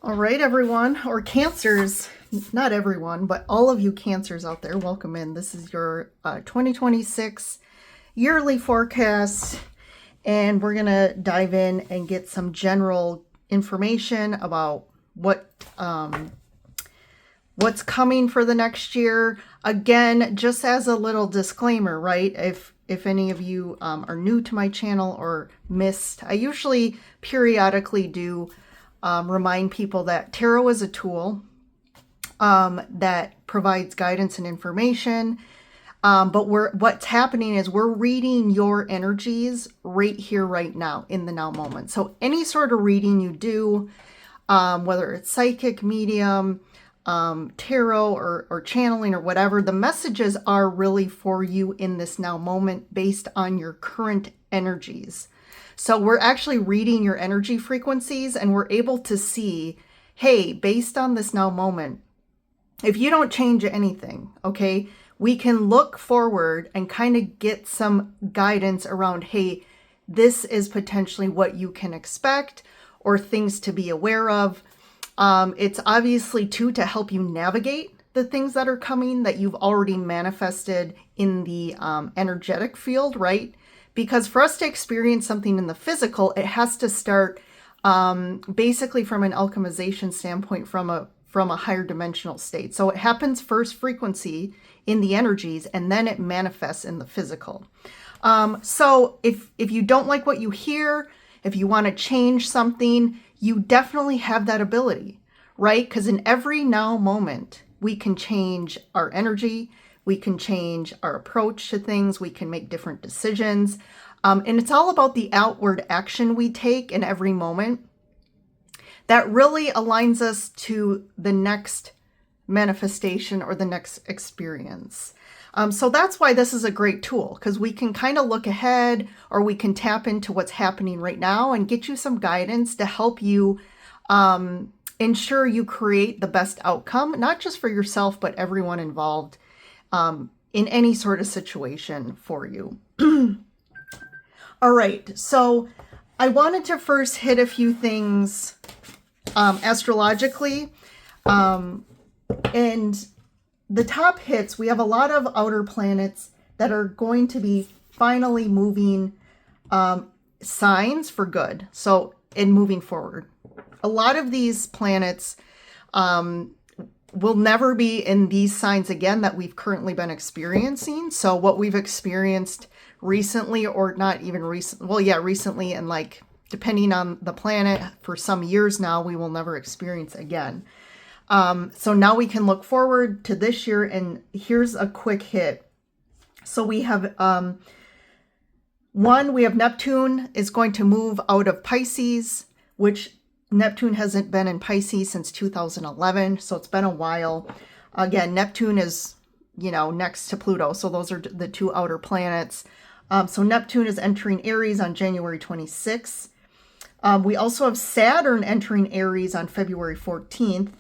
All right, everyone, or Cancers, not everyone, but all of you Cancers out there, welcome in. This is your 2026 yearly forecast, and we're going to dive in and get some general information about what's coming for the next year. Again, just as a little disclaimer, right? If any of you are new to my channel or missed, I usually periodically do remind people that tarot is a tool that provides guidance and information. But what's happening is we're reading your energies right here, right now, in the now moment. So any sort of reading you do, whether it's psychic, medium, tarot, or channeling or whatever, the messages are really for you in this now moment based on your current energies. So we're actually reading your energy frequencies, and we're able to see, hey, based on this now moment, if you don't change anything, okay, we can look forward and kind of get some guidance around, hey, this is potentially what you can expect or things to be aware of. It's obviously too to help you navigate the things that are coming that you've already manifested in the energetic field, right? Because for us to experience something in the physical, it has to start basically from an alchemization standpoint, from a higher dimensional state. So it happens first frequency in the energies, and then it manifests in the physical. So if you don't like what you hear, if you want to change something, you definitely have that ability, right? Because in every now moment, we can change our energy, we can change our approach to things, we can make different decisions. And it's all about the outward action we take in every moment that really aligns us to the next manifestation or the next experience. So that's why this is a great tool, because we can kind of look ahead, or we can tap into what's happening right now and get you some guidance to help you ensure you create the best outcome, not just for yourself, but everyone involved in any sort of situation for you. All right, so I wanted to first hit a few things astrologically. And the top hits, we have a lot of outer planets that are going to be finally moving signs for good. So in moving forward, a lot of these planets will never be in these signs again that we've currently been experiencing. So what we've experienced recently, or not even recent, well, yeah, recently, and like depending on the planet for some years now, we will never experience again. So now we can look forward to this year, and here's a quick hit. So we have we have Neptune is going to move out of Pisces, which Neptune hasn't been in Pisces since 2011, so it's been a while. Again, Neptune is, next to Pluto, so those are the two outer planets. So Neptune is entering Aries on January 26th. We also have Saturn entering Aries on February 14th.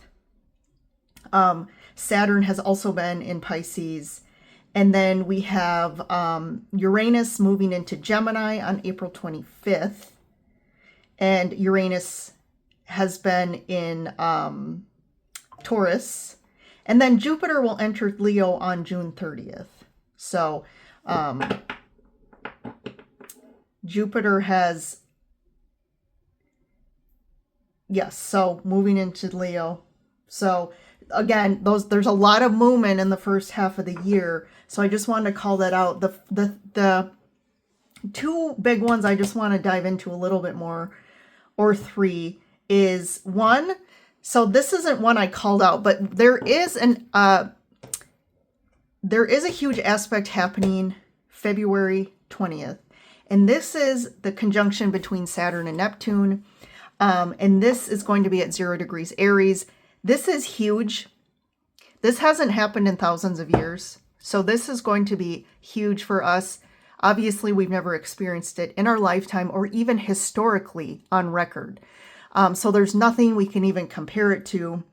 Saturn has also been in Pisces. And then we have Uranus moving into Gemini on April 25th. And Uranus has been in Taurus. And then Jupiter will enter Leo on June 30th. So Jupiter has, yes, so moving into Leo. So again, there's a lot of movement in the first half of the year. So I just wanted to call that out. The two big ones I just want to dive into a little bit more, or three, is one. So this isn't one I called out, but there is a huge aspect happening February 20th. And this is the conjunction between Saturn and Neptune. And this is going to be at 0 degrees Aries. This is huge. This hasn't happened in thousands of years. So this is going to be huge for us. Obviously, we've never experienced it in our lifetime or even historically on record. So there's nothing we can even compare it to.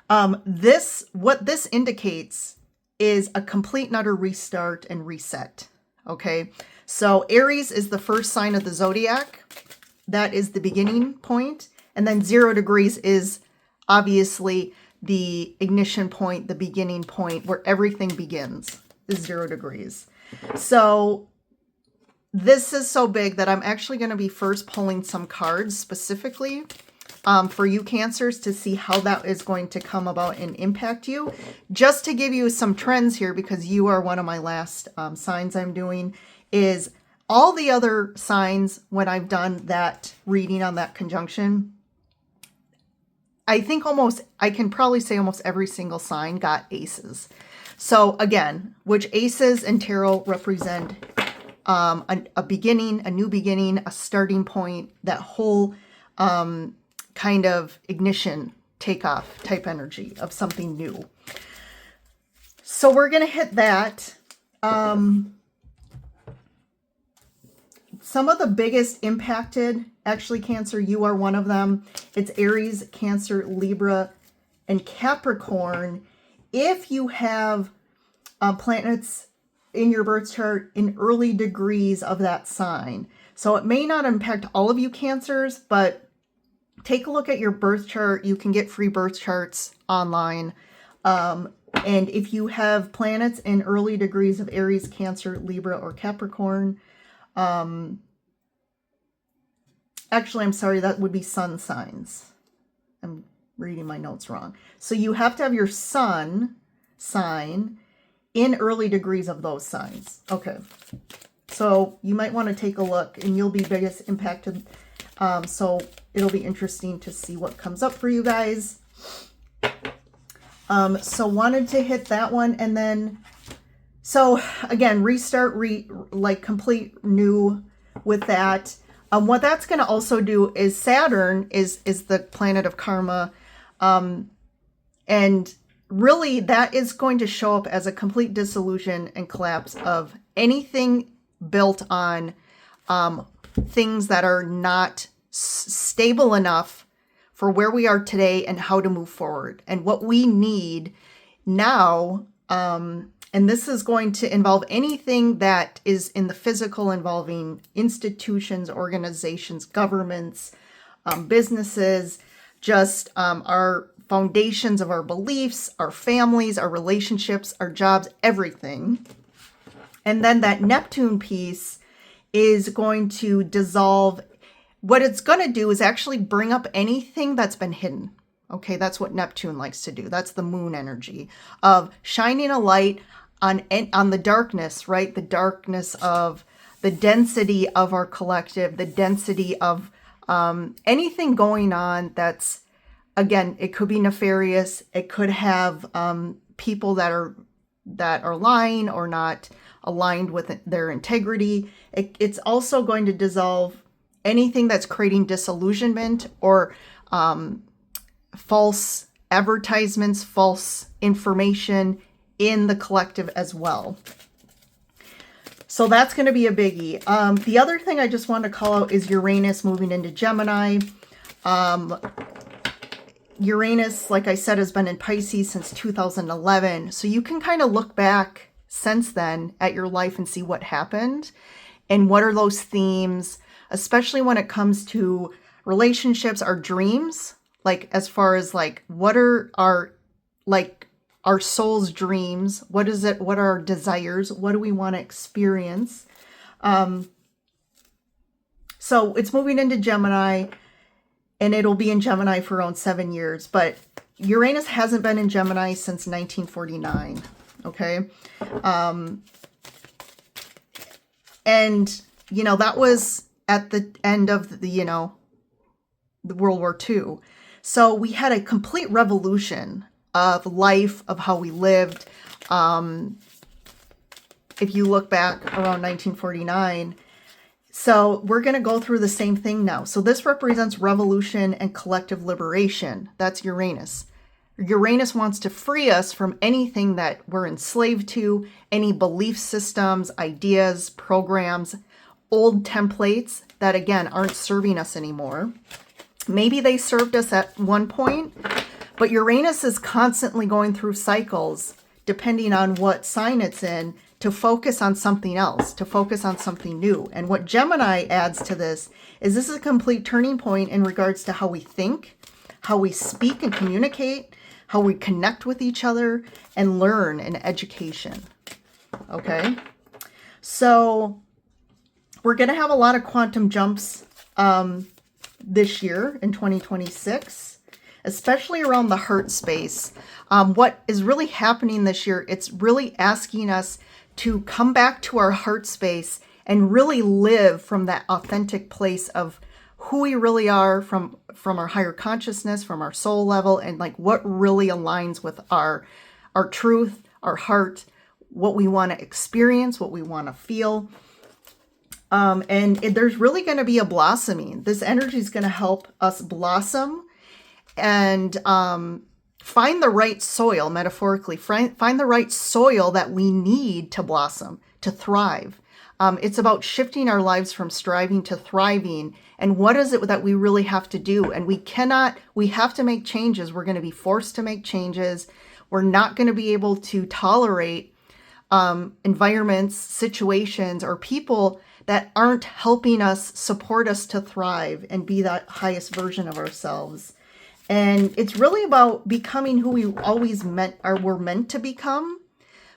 What this indicates is a complete and utter restart and reset. Okay, so Aries is the first sign of the zodiac. That is the beginning point. And then 0 degrees is obviously the ignition point, the beginning point where everything begins is 0 degrees. So this is so big that I'm actually going to be first pulling some cards specifically for you Cancers to see how that is going to come about and impact you. Just to give you some trends here, because you are one of my last signs I'm doing, is all the other signs when I've done that reading on that conjunction, I think I can probably say almost every single sign got aces. So again, which aces in tarot represent a beginning, a new beginning, a starting point, that whole kind of ignition, takeoff type energy of something new. So we're going to hit that. Some of the biggest impacted, actually Cancer, you are one of them. It's Aries, Cancer, Libra, and Capricorn. If you have planets in your birth chart in early degrees of that sign. So it may not impact all of you Cancers, but take a look at your birth chart. You can get free birth charts online. And if you have planets in early degrees of Aries, Cancer, Libra, or Capricorn, actually, I'm sorry, that would be sun signs. I'm reading my notes wrong. So you have to have your sun sign in early degrees of those signs. Okay. So you might want to take a look, and you'll be biggest impacted. So it'll be interesting to see what comes up for you guys. So wanted to hit that one. And then, so again, restart, like complete new with that. What that's going to also do is Saturn is the planet of karma. And really that is going to show up as a complete dissolution and collapse of anything built on things that are not stable enough for where we are today and how to move forward. And what we need now, and this is going to involve anything that is in the physical, involving institutions, organizations, governments, businesses, just our foundations of our beliefs, our families, our relationships, our jobs, everything. And then that Neptune piece is going to dissolve. What it's going to do is actually bring up anything that's been hidden. Okay, that's what Neptune likes to do. That's the moon energy of shining a light on the darkness, right? The darkness of the density of our collective, the density of anything going on that's, again, it could be nefarious. It could have people that are lying or not aligned with their integrity. It's also going to dissolve anything that's creating disillusionment or false advertisements, false information in the collective as well. So that's going to be a biggie. The other thing I just want to call out is Uranus moving into Gemini. Uranus, like I said, has been in Pisces since 2011. So you can kind of look back since then at your life and see what happened and what are those themes, especially when it comes to relationships, our dreams, like as far as like what are our soul's dreams, what is it, what are our desires, what do we want to experience. So it's moving into Gemini, and it'll be in Gemini for around 7 years, but Uranus hasn't been in Gemini since 1949. Okay. And that was at the end of the World War II. So we had a complete revolution of life, of how we lived. If you look back around 1949, so we're going to go through the same thing now. So this represents revolution and collective liberation. That's Uranus. Uranus wants to free us from anything that we're enslaved to, any belief systems, ideas, programs, old templates that, again, aren't serving us anymore. Maybe they served us at one point, but Uranus is constantly going through cycles, depending on what sign it's in, to focus on something else, to focus on something new. And what Gemini adds to this is a complete turning point in regards to how we think, how we speak and communicate, how we connect with each other and learn in education. Okay, so we're going to have a lot of quantum jumps this year in 2026, especially around the heart space. What is really happening this year, it's really asking us to come back to our heart space and really live from that authentic place of who we really are, from our higher consciousness, from our soul level, and like what really aligns with our truth, our heart, what we want to experience, what we want to feel. There's really going to be a blossoming. This energy is going to help us blossom and find the right soil, metaphorically, find the right soil that we need to blossom, to thrive. It's about shifting our lives from striving to thriving. And what is it that we really have to do? And we have to make changes. We're going to be forced to make changes. We're not going to be able to tolerate environments, situations, or people that aren't helping us, support us to thrive and be that highest version of ourselves. And it's really about becoming who we always were meant to become.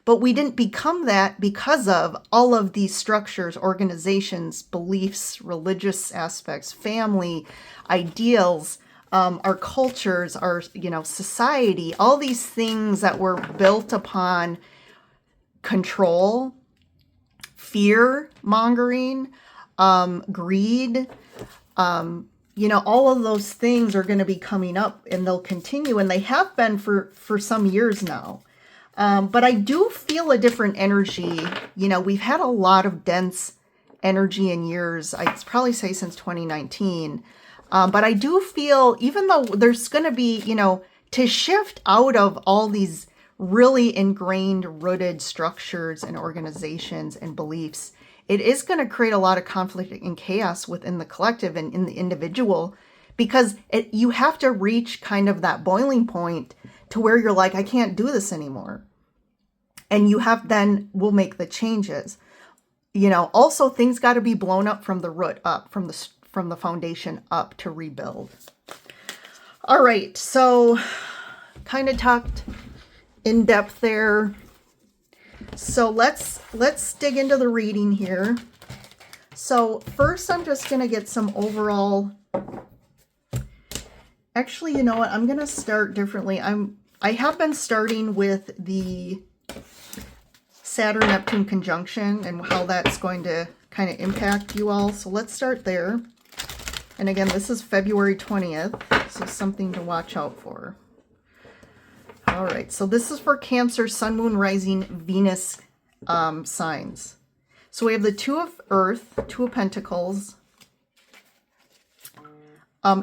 But we didn't become that because of all of these structures, organizations, beliefs, religious aspects, family, ideals, our cultures, our society, all these things that were built upon control, fear mongering, greed, all of those things are going to be coming up, and they'll continue, and they have been for some years now. But I do feel a different energy. We've had a lot of dense energy in years. I'd probably say since 2019. But I do feel, even though there's going to be, to shift out of all these really ingrained, rooted structures and organizations and beliefs, it is going to create a lot of conflict and chaos within the collective and in the individual, because you have to reach kind of that boiling point to where you're like, I can't do this anymore. And we'll make the changes. Also things got to be blown up from the root up, from the foundation up to rebuild. All right. So kind of talked in depth there. So let's dig into the reading here. So first I'm just going to get some overall. Actually, you know what? I'm going to start differently. I have been starting with the Saturn-Neptune conjunction and how that's going to kind of impact you all. So let's start there. And again, this is February 20th, so something to watch out for. All right, so this is for Cancer, Sun, Moon, Rising, Venus signs. So we have the Two of Earth, Two of Pentacles,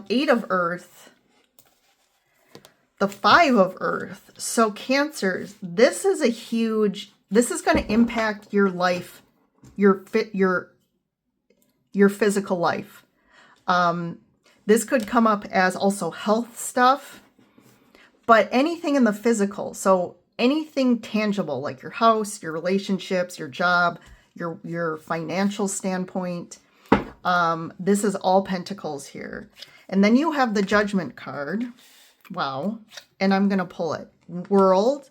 Eight of Earth, the Five of Earth. So Cancers, this is going to impact your life, your physical life. This could come up as also health stuff, but anything in the physical. So anything tangible, like your house, your relationships, your job, your financial standpoint. This is all Pentacles here. And then you have the Judgment card. Wow. And I'm going to pull it. World.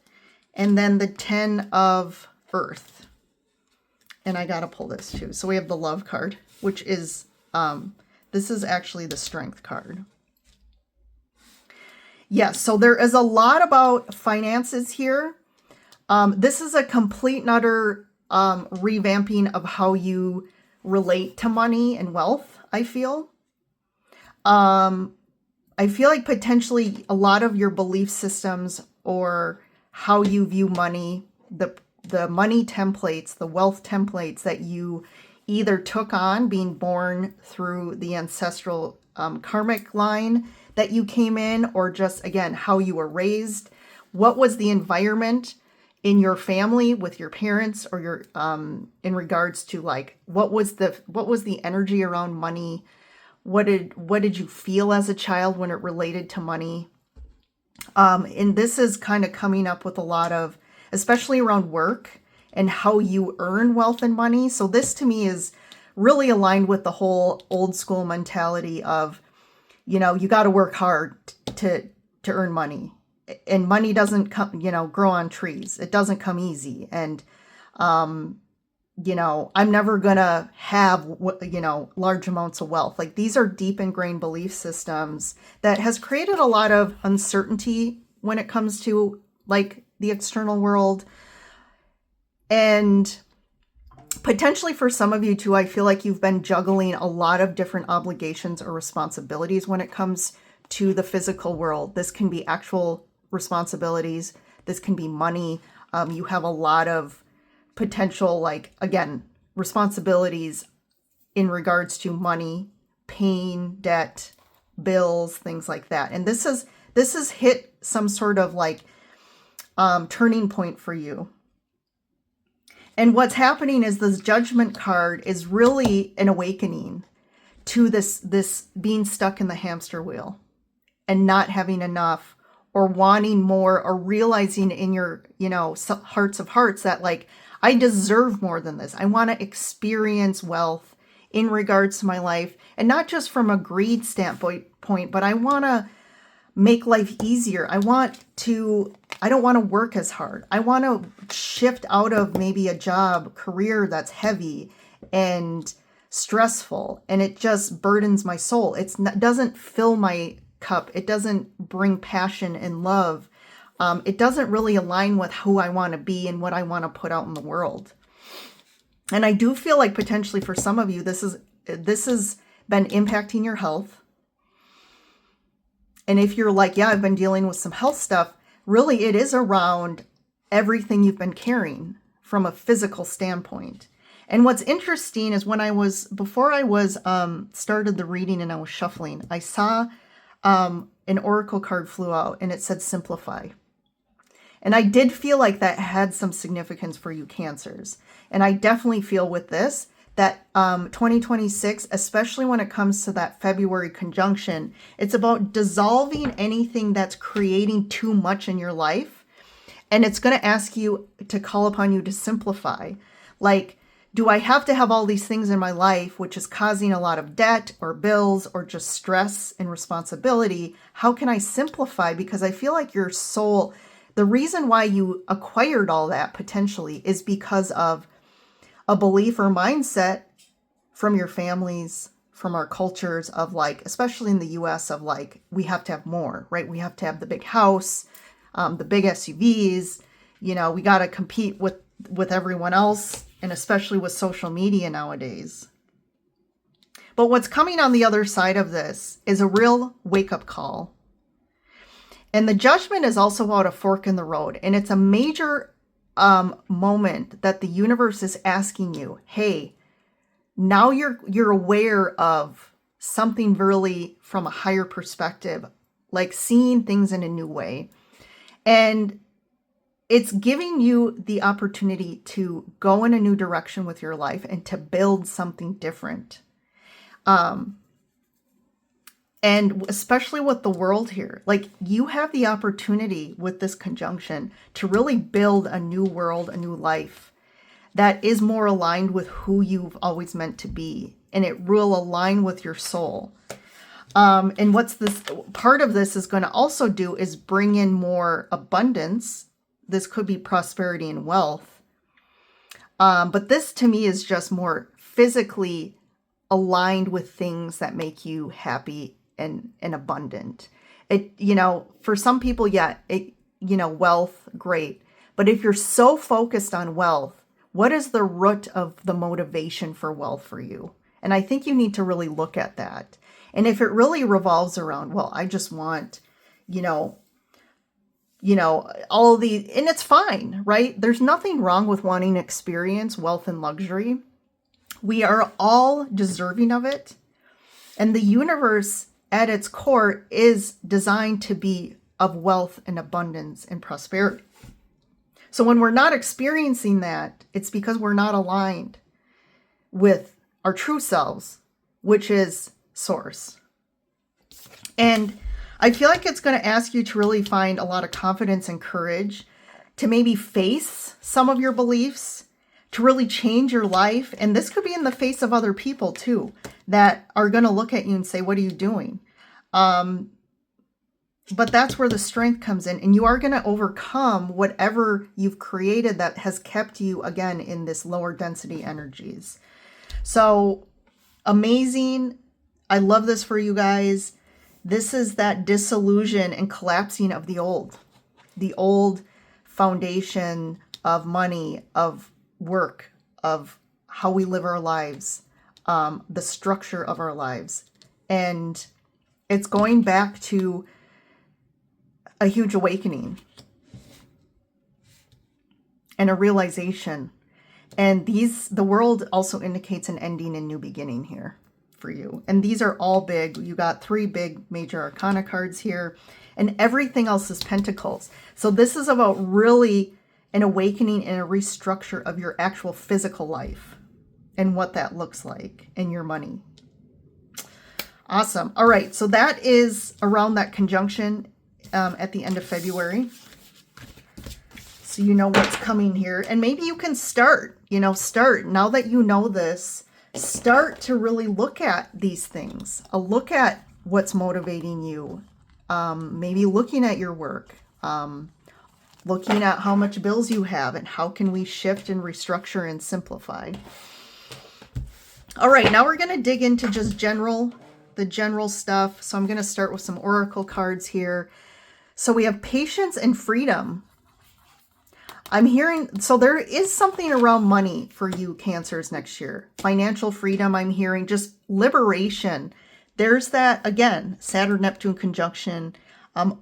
And then the 10 of Earth. And I got to pull this too. So we have the Love card, which is, this is actually the Strength card. Yes, so there is a lot about finances here. This is a complete and utter revamping of how you relate to money and wealth, I feel. I feel like potentially a lot of your belief systems or how you view money, the money templates, the wealth templates that you either took on being born through the ancestral karmic line that you came in, or just, again, how you were raised. What was the environment in your family with your parents, or your in regards to like what was the energy around money? What did you feel as a child when it related to money? And this is kind of coming up with a lot of, especially around work and how you earn wealth and money. So this to me is really aligned with the whole old school mentality of, you know, you got to work hard to earn money, and money doesn't come, you know, grow on trees. It doesn't come easy. And, you know, I'm never going to have, you know, large amounts of wealth. Like, these are deep ingrained belief systems that has created a lot of uncertainty when it comes to like the external world. And potentially for some of you too, I feel like you've been juggling a lot of different obligations or responsibilities when it comes to the physical world. This can be actual responsibilities. This can be money. You have a lot of potential, like, again, responsibilities in regards to money, pain, debt, bills, things like that. And this has hit some sort of like turning point for you. And what's happening is this Judgment card is really an awakening to this being stuck in the hamster wheel and not having enough, or wanting more, or realizing in your, you know, hearts of hearts that, like, I deserve more than this. I want to experience wealth in regards to my life, and not just from a greed standpoint, but I want to make life easier. I don't want to work as hard. I want to shift out of maybe a career that's heavy and stressful, and it just burdens my soul. It doesn't fill my cup. It doesn't bring passion and love. It doesn't really align with who I want to be and what I want to put out in the world. And I do feel like potentially for some of you, this has been impacting your health. And if you're like, yeah, I've been dealing with some health stuff, really it is around everything you've been carrying from a physical standpoint. And what's interesting is before I was started the reading and I was shuffling, I saw an oracle card flew out and it said simplify. And I did feel like that had some significance for you Cancers. And I definitely feel with this that 2026, especially when it comes to that February conjunction, it's about dissolving anything that's creating too much in your life. And it's going to ask you to call upon you to simplify. Like, do I have to have all these things in my life, which is causing a lot of debt or bills or just stress and responsibility? How can I simplify? Because I feel like your soul, the reason why you acquired all that potentially is because of a belief or mindset from your families, from our cultures of, like, especially in the US, of like, we have to have more, right? We have to have the big house, the big SUVs, you know, we got to compete with everyone else, and especially with social media nowadays. But what's coming on the other side of this is a real wake-up call. And the Judgment is also about a fork in the road. And it's a major moment that the universe is asking you, hey, now you're aware of something really from a higher perspective, like seeing things in a new way. And it's giving you the opportunity to go in a new direction with your life and to build something different. And especially with the world here, like, you have the opportunity with this conjunction to really build a new world, a new life that is more aligned with who you've always meant to be. And it will align with your soul. And what's this part of this is going to also do is bring in more abundance. This could be prosperity and wealth. But this to me is just more physically aligned with things that make you happy and abundant. It, you know, for some people, yeah, it, you know, wealth, great. But if you're so focused on wealth, what is the root of the motivation for wealth for you? And I think you need to really look at that. And if it really revolves around, well, I just want, you know, all the, and it's fine, right? There's nothing wrong with wanting to experience wealth and luxury. We are all deserving of it. And the universe at its core is designed to be of wealth and abundance and prosperity. So when we're not experiencing that, it's because we're not aligned with our true selves, which is source. And I feel like it's going to ask you to really find a lot of confidence and courage to maybe face some of your beliefs, to really change your life. And this could be in the face of other people too, that are going to look at you and say, what are you doing? But that's where the strength comes in, and you are going to overcome whatever you've created that has kept you, again, in this lower density energies. So amazing. I love this for you guys. This is that disillusion and collapsing of the old foundation of money, of work, of how we live our lives, the structure of our lives. And it's going back to a huge awakening and a realization. And the world also indicates an ending and new beginning here for you. And these are all big. You got 3 big major arcana cards here, and everything else is pentacles. So this is about really an awakening and a restructure of your actual physical life and what that looks like in your money. Awesome. All right. So that is around that conjunction at the end of February. So you know what's coming here. And maybe you can start now that you know this, start to really look at these things. Look at what's motivating you. Maybe looking at your work, looking at how much bills you have and how can we shift and restructure and simplify. All right, now we're going to dig into just the general stuff. So I'm going to start with some oracle cards here. So we have patience and freedom. I'm hearing, so there is something around money for you Cancers next year. Financial freedom, I'm hearing, just liberation. There's that, again, Saturn-Neptune conjunction.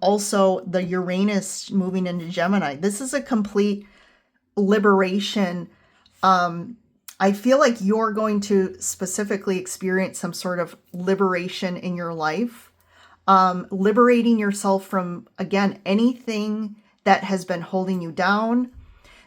Also, the Uranus moving into Gemini. This is a complete liberation. I feel like you're going to specifically experience some sort of liberation in your life. Liberating yourself from, again, anything that has been holding you down,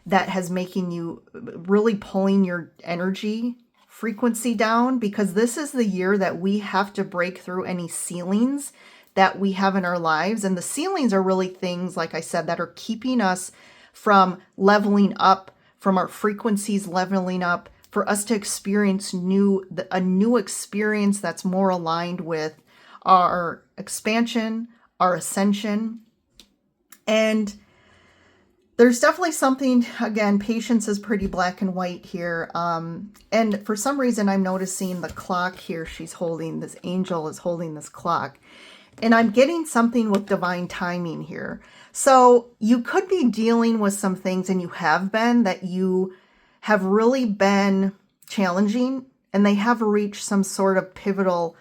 that has making you really pulling your energy frequency down, because this is the year that we have to break through any ceilings that we have in our lives. And the ceilings are really things, like I said, that are keeping us from leveling up, from our frequencies leveling up, for us to experience a new experience that's more aligned with our expansion, our ascension. And there's definitely something, again, patience is pretty black and white here. And for some reason, I'm noticing the clock here she's holding, this angel is holding this clock. And I'm getting something with divine timing here. So you could be dealing with some things, and you have been, that you have really been challenging, and they have reached some sort of pivotal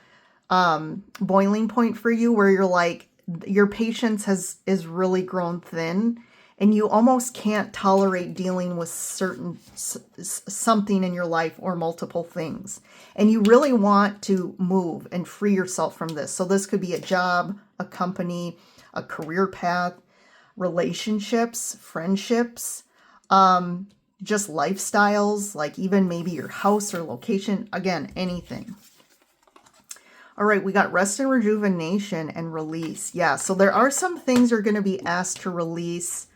boiling point for you, where you're like, your patience is really grown thin, and you almost can't tolerate dealing with something in your life or multiple things. And you really want to move and free yourself from this. So this could be a job, a company, a career path, relationships, friendships, just lifestyles, like even maybe your house or location, again, anything. All right, we got rest and rejuvenation and release. Yeah, so there are some things you're going to be asked to release.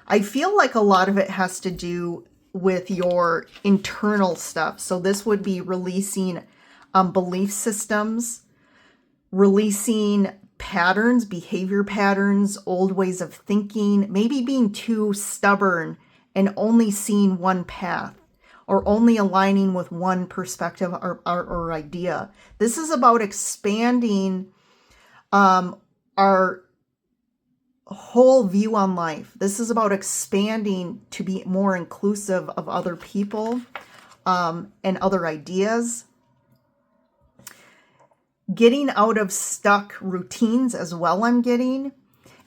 I feel like a lot of it has to do with your internal stuff. So this would be releasing belief systems, releasing patterns, behavior patterns, old ways of thinking, maybe being too stubborn and only seeing one path, or only aligning with one perspective or idea. This is about expanding our whole view on life. This is about expanding to be more inclusive of other people and other ideas. Getting out of stuck routines as well, I'm getting.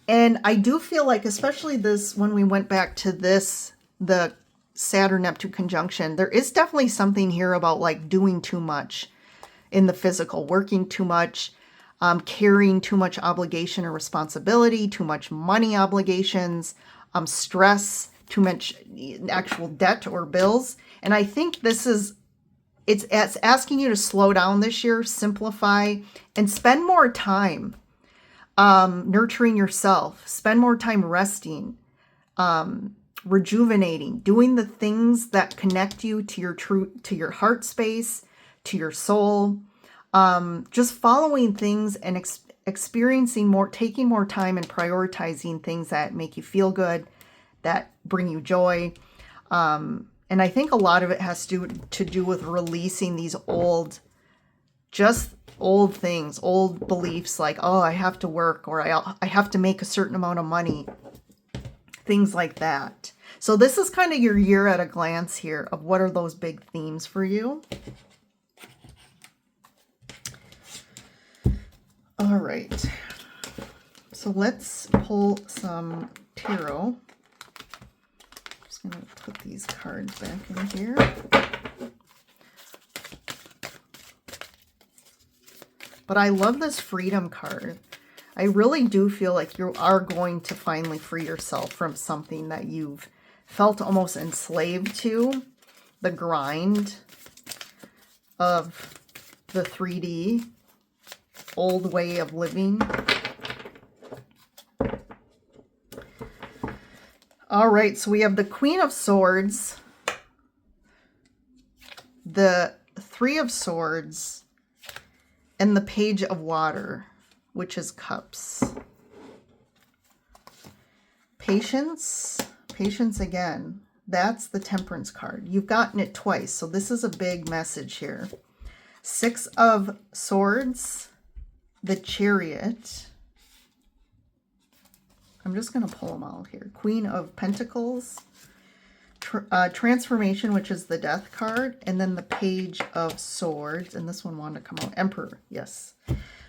And I do feel like, especially this, when we went back to this, the Saturn-Neptune conjunction, there is definitely something here about like doing too much in the physical, working too much, carrying too much obligation or responsibility, too much money obligations, stress, too much actual debt or bills. And I think this is, it's asking you to slow down this year, simplify, and spend more time nurturing yourself, spend more time resting, rejuvenating, doing the things that connect you to your heart space, to your soul, just following things and experiencing more, taking more time and prioritizing things that make you feel good, that bring you joy. And I think a lot of it has to do with releasing these old things, old beliefs like, oh, I have to work, or I have to make a certain amount of money, things like that. So this is kind of your year at a glance here of what are those big themes for you. All right, so let's pull some tarot. I'm just going to put these cards back in here. But I love this freedom card. I really do feel like you are going to finally free yourself from something that you've felt almost enslaved to. The grind of the 3D old way of living. All right, so we have the Queen of Swords, the Three of Swords, and the Page of Water, which is Cups. Patience again. That's the Temperance card. You've gotten it twice, so this is a big message here. Six of Swords, the Chariot. I'm just going to pull them all here. Queen of Pentacles, Transformation, which is the Death card, and then the Page of Swords, and this one wanted to come out. Emperor, yes.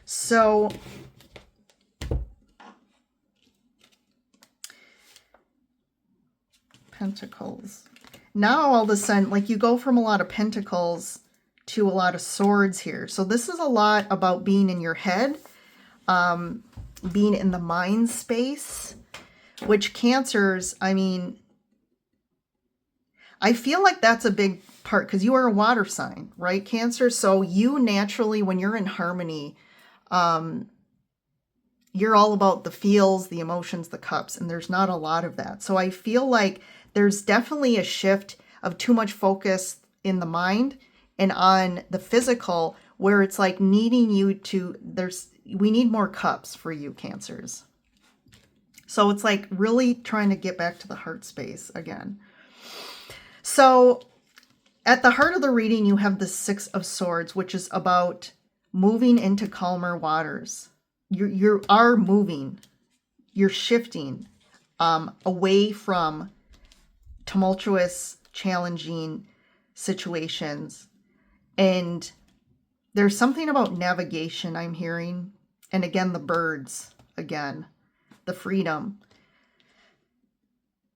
So Pentacles. Now all of a sudden, like, you go from a lot of Pentacles to a lot of Swords here. So this is a lot about being in your head, being in the mind space, which Cancers, I mean, I feel like that's a big part because you are a water sign, right, Cancer? So you naturally, when you're in harmony, you're all about the feels, the emotions, the cups, and there's not a lot of that. So I feel like there's definitely a shift of too much focus in the mind and on the physical, where it's like needing you to, we need more cups for you, Cancers. So it's like really trying to get back to the heart space again. So at the heart of the reading, you have the Six of Swords, which is about moving into calmer waters. You are moving, you're shifting away from tumultuous, challenging situations. And there's something about navigation I'm hearing. And again, the birds, again, the freedom.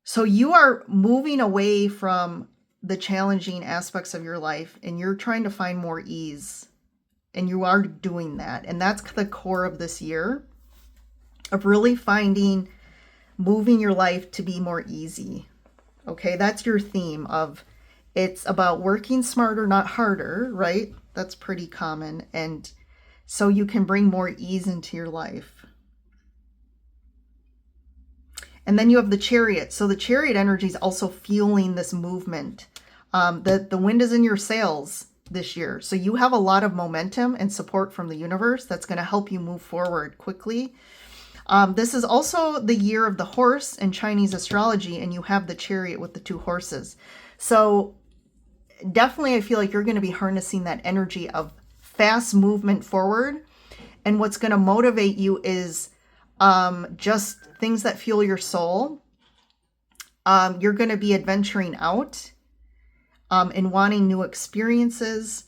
So you are moving away from the challenging aspects of your life and you're trying to find more ease. And you are doing that. And that's the core of this year, of really moving your life to be more easy. Okay, that's your theme of, it's about working smarter, not harder, right? That's pretty common. And so you can bring more ease into your life. And then you have the Chariot. So the Chariot energy is also fueling this movement. The wind is in your sails this year. So you have a lot of momentum and support from the universe that's going to help you move forward quickly. This is also the year of the horse in Chinese astrology, and you have the Chariot with the two horses. So definitely I feel like you're going to be harnessing that energy of fast movement forward. And what's going to motivate you is just things that fuel your soul. You're going to be adventuring out and wanting new experiences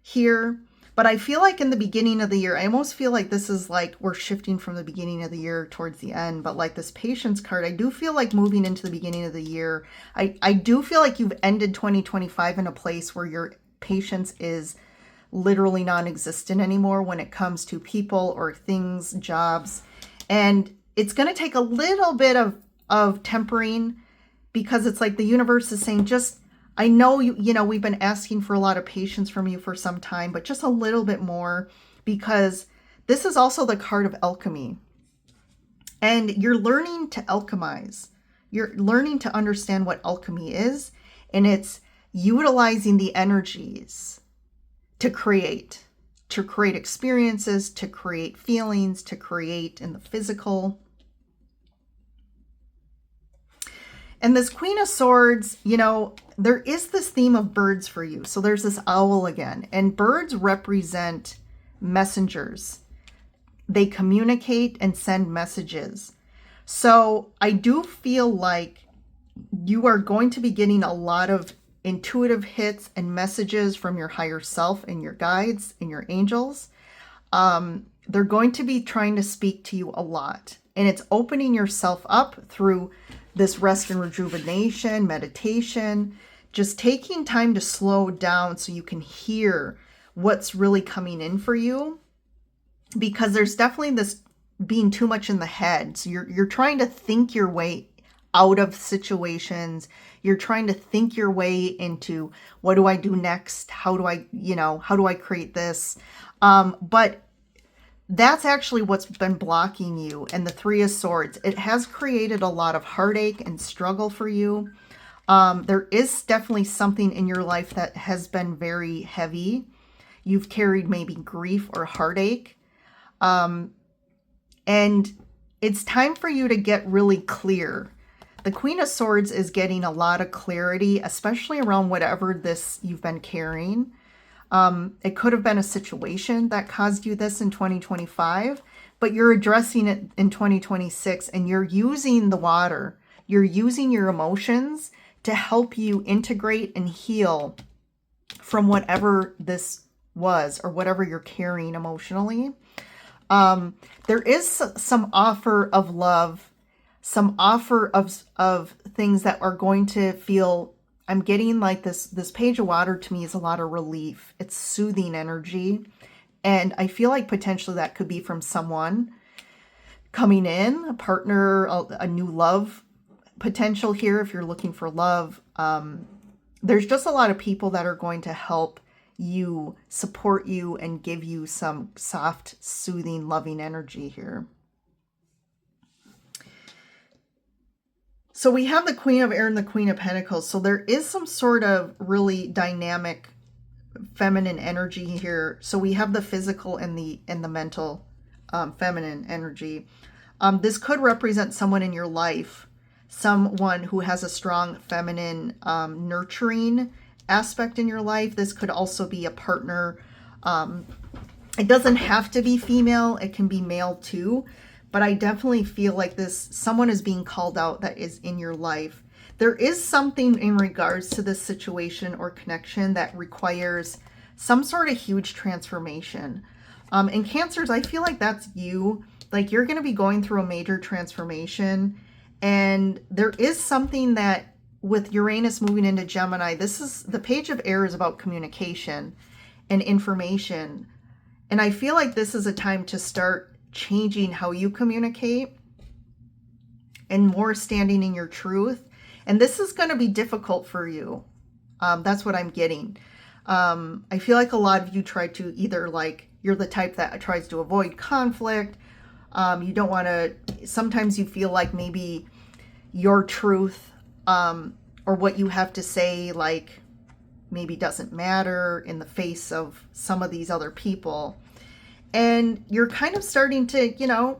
here. But I feel like in the beginning of the year, I almost feel like this is like we're shifting from the beginning of the year towards the end. But like this Patience card, I do feel like moving into the beginning of the year, I do feel like you've ended 2025 in a place where your patience is literally non-existent anymore when it comes to people or things, jobs. And it's going to take a little bit of tempering, because it's like the universe is saying, just, I know you know, we've been asking for a lot of patience from you for some time, but just a little bit more, because this is also the card of alchemy. And you're learning to alchemize. you're learning to understand what alchemy is, and it's utilizing the energies to create experiences, to create feelings, to create in the physical. And this Queen of Swords, you know, there is this theme of birds for you. So there's this owl again, and birds represent messengers. They communicate and send messages. So I do feel like you are going to be getting a lot of intuitive hits and messages from your higher self and your guides and your angels. They're going to be trying to speak to you a lot. And it's opening yourself up through this rest and rejuvenation, meditation, just taking time to slow down so you can hear what's really coming in for you. Because there's definitely this being too much in the head. So you're trying to think your way out of situations. You're trying to think your way into, what do I do next? How do I create this? But that's actually what's been blocking you. And the Three of Swords, it has created a lot of heartache and struggle for you. There is definitely something in your life that has been very heavy. You've carried maybe grief or heartache. And it's time for you to get really clear. The Queen of Swords is getting a lot of clarity, especially around whatever this you've been carrying. It could have been a situation that caused you this in 2025, but you're addressing it in 2026, and you're using the water. You're using your emotions to help you integrate and heal from whatever this was or whatever you're carrying emotionally. There is some offer of love, some offer of things that are going to feel, I'm getting like this Page of Water to me is a lot of relief. It's soothing energy. And I feel like potentially that could be from someone coming in, a partner, a new love potential here if you're looking for love. There's just a lot of people that are going to help you, support you, and give you some soft, soothing, loving energy here. So we have the Queen of Air and the Queen of Pentacles. So there is some sort of really dynamic feminine energy here. So we have the physical and the mental feminine energy. This could represent someone in your life, someone who has a strong feminine nurturing aspect in your life. This could also be a partner. It doesn't have to be female. It can be male too. But I definitely feel like someone is being called out that is in your life. There is something in regards to this situation or connection that requires some sort of huge transformation. And Cancers, I feel like that's you. Like you're going to be going through a major transformation. And there is something that with Uranus moving into Gemini, the Page of Air is about communication and information. And I feel like this is a time to start changing how you communicate and more standing in your truth. And this is going to be difficult for you. That's what I'm getting. I feel like a lot of you try to either you're the type that tries to avoid conflict. You don't want to, sometimes you feel like maybe your truth or what you have to say maybe doesn't matter in the face of some of these other people. And you're kind of starting to,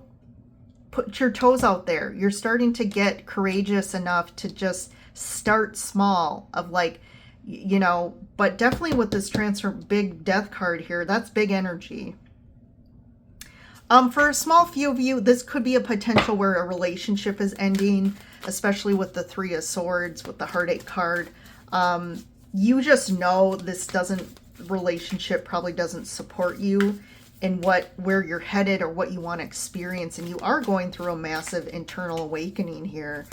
put your toes out there. You're starting to get courageous enough to just start small but definitely with this big death card here, that's big energy. For a small few of you, this could be a potential where a relationship is ending, especially with the Three of Swords, with the heartache card. You just know this relationship probably doesn't support you in where you're headed or what you want to experience, and you are going through a massive internal awakening here.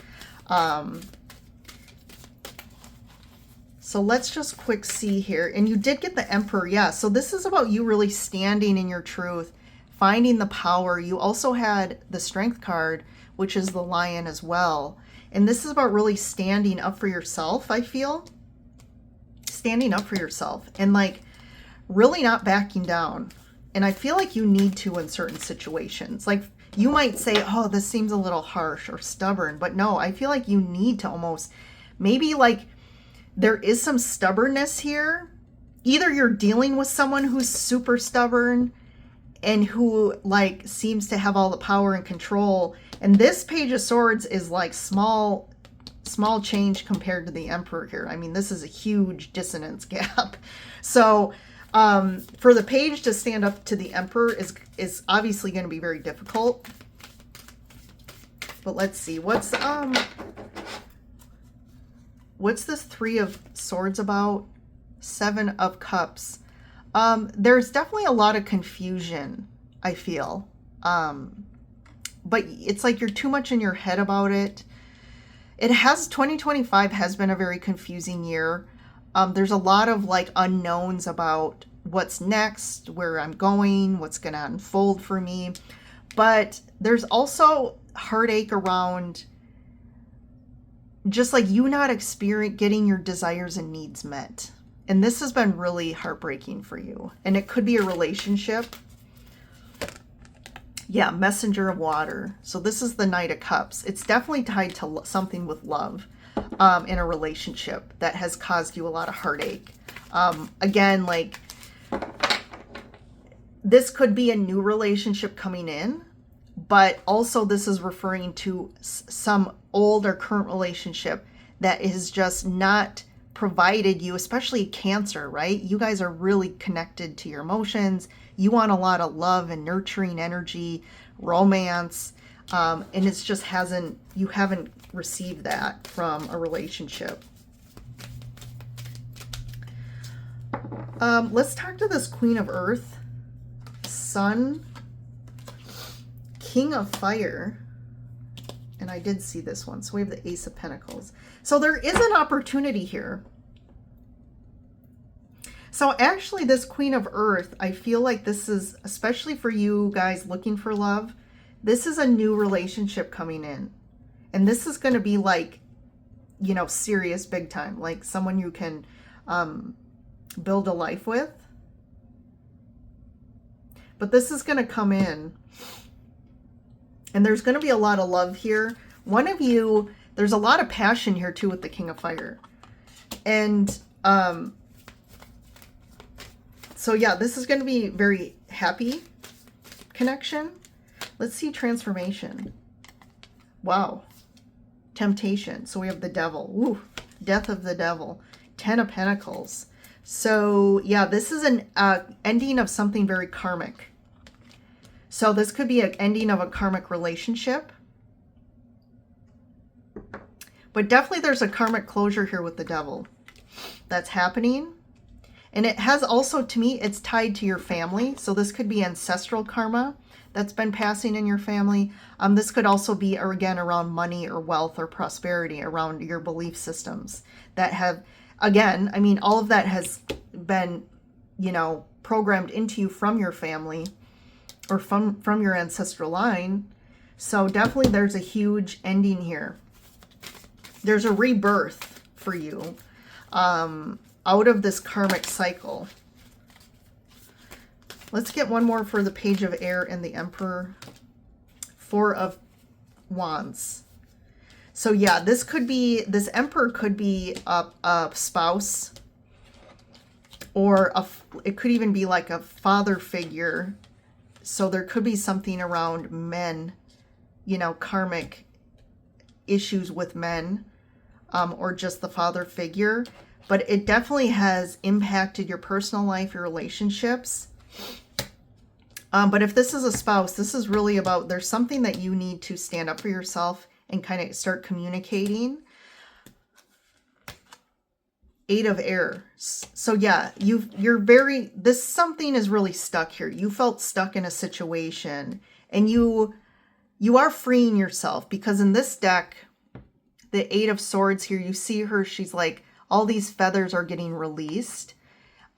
So let's just quick see here. And you did get the Emperor. Yeah, so this is about you really standing in your truth, finding the power. You also had the Strength card, which is the Lion as well. And this is about really standing up for yourself, I feel. Standing up for yourself and really not backing down. And I feel like you need to in certain situations. You might say, oh, this seems a little harsh or stubborn, but no, I feel like you need to almost, maybe like there is some stubbornness here. Either you're dealing with someone who's super stubborn and who like seems to have all the power and control. And this Page of Swords is like small change compared to the Emperor here. I mean, this is a huge dissonance gap. So for the Page to stand up to the Emperor is obviously going to be very difficult. But let's see, what's this Three of Swords about? Seven of Cups. There's definitely a lot of confusion, I feel. But it's like you're too much in your head about it. 2025 has been a very confusing year. There's a lot of like unknowns about what's next, where I'm going, what's going to unfold for me. But there's also heartache around just like you not getting your desires and needs met. And this has been really heartbreaking for you. And it could be a relationship. Yeah, Messenger of Water. So this is the Knight of Cups. It's definitely tied to something with love in a relationship that has caused you a lot of heartache. Again, like this could be a new relationship coming in, but also this is referring to some old or current relationship that is just not provided you, especially Cancer, right? You guys are really connected to your emotions. You want a lot of love and nurturing energy, romance, and it's just you haven't received that from a relationship. Let's talk to this Queen of Earth, Sun, King of Fire, and I did see this one. So we have the Ace of Pentacles. So there is an opportunity here. So actually this Queen of Earth, I feel like this is, especially for you guys looking for love, this is a new relationship coming in. And this is going to be like, you know, serious, big time, like someone you can build a life with. But this is going to come in. And there's going to be a lot of love here. One of you, there's a lot of passion here too with the King of Fire. And so yeah, this is going to be very happy connection. Let's see transformation. Wow. Temptation. So we have the Devil. Ooh, Death of the Devil. 10 of Pentacles. So yeah, this is an ending of something very karmic. So this could be an ending of a karmic relationship. But definitely there's a karmic closure here with the Devil that's happening. And it has also, to me, it's tied to your family. So this could be ancestral karma that's been passing in your family. This could also be, or again, around money or wealth or prosperity, around your belief systems that have, again, I mean, all of that has been, you know, programmed into you from your family or from your ancestral line. So definitely there's a huge ending here. There's a rebirth for you out of this karmic cycle. Let's get one more for the Page of Air and the Emperor. 4 of Wands. So yeah, this Emperor could be a spouse, or it could even be like a father figure. So there could be something around men, you know, karmic issues with men, or just the father figure. But it definitely has impacted your personal life, your relationships. But if this is a spouse, this is really about, there's something that you need to stand up for yourself and kind of start communicating. 8 of Air. So yeah, something is really stuck here. You felt stuck in a situation, and you are freeing yourself, because in this deck, the 8 of Swords here, you see her, she's like, all these feathers are getting released.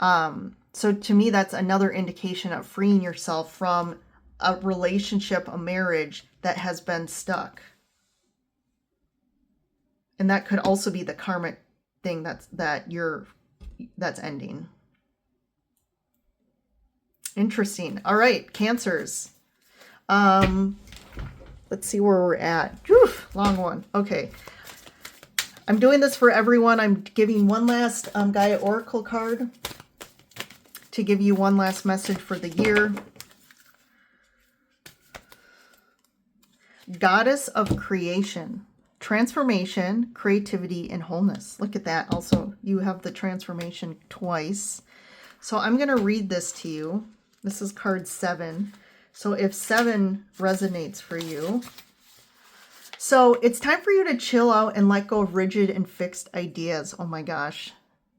So to me, that's another indication of freeing yourself from a relationship, a marriage that has been stuck. And that could also be the karmic thing that's ending. Interesting. All right, Cancers. Let's see where we're at. Whew, long one. Okay. I'm doing this for everyone. I'm giving one last Gaia Oracle card to give you one last message for the year. Goddess of creation, transformation, creativity, and wholeness. Look at that. Also, you have the transformation twice. So I'm going to read this to you. This is card 7. So if 7 resonates for you. So it's time for you to chill out and let go of rigid and fixed ideas. Oh my gosh,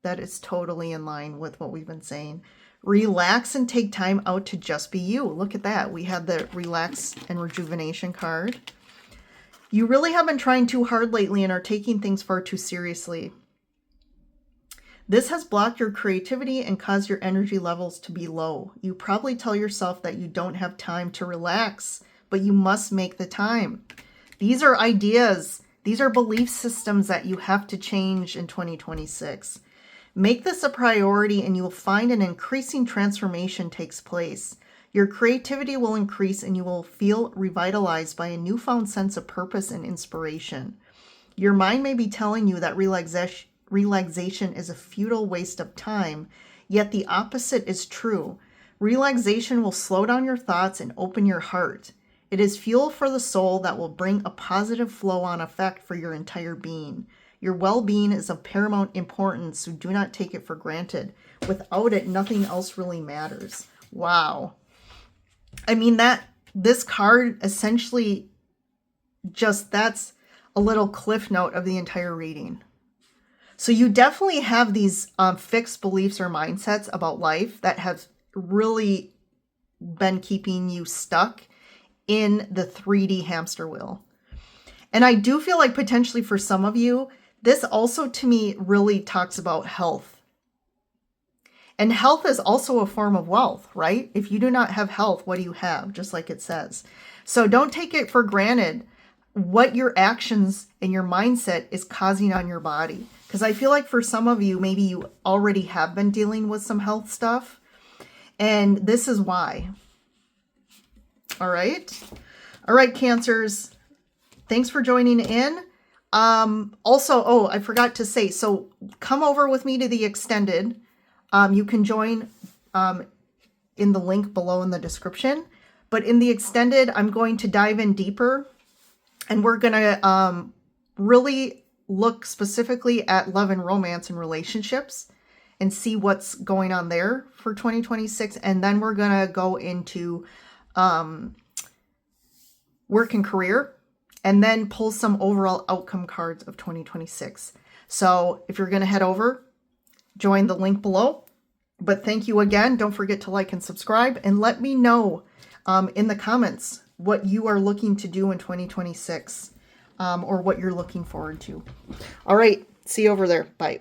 that is totally in line with what we've been saying. Relax and take time out to just be you. Look at that. We had the relax and rejuvenation card. You really have been trying too hard lately and are taking things far too seriously. This has blocked your creativity and caused your energy levels to be low. You probably tell yourself that you don't have time to relax, but you must make the time. These are ideas. These are belief systems that you have to change in 2026. Make this a priority and you will find an increasing transformation takes place. Your creativity will increase and you will feel revitalized by a newfound sense of purpose and inspiration. Your mind may be telling you that relaxation is a futile waste of time, yet the opposite is true. Relaxation will slow down your thoughts and open your heart. It is fuel for the soul that will bring a positive flow-on effect for your entire being. Your well-being is of paramount importance, so do not take it for granted. Without it, nothing else really matters. Wow. I mean, this card essentially that's a little cliff note of the entire reading. So you definitely have these fixed beliefs or mindsets about life that have really been keeping you stuck in the 3D hamster wheel. And I do feel like potentially for some of you, this also to me really talks about health. And health is also a form of wealth, right? If you do not have health, what do you have? Just like it says. So don't take it for granted what your actions and your mindset is causing on your body. Because I feel like for some of you, maybe you already have been dealing with some health stuff. And this is why. All right. All right, Cancers. Thanks for joining in. Also, I forgot to say, so come over with me to the extended. You can join in the link below in the description. But in the extended, I'm going to dive in deeper. And we're going to really look specifically at love and romance and relationships and see what's going on there for 2026. And then we're going to go into work and career, and then pull some overall outcome cards of 2026. So if you're going to head over, join the link below. But thank you again. Don't forget to like and subscribe, and let me know in the comments what you are looking to do in 2026 or what you're looking forward to. All right. See you over there. Bye.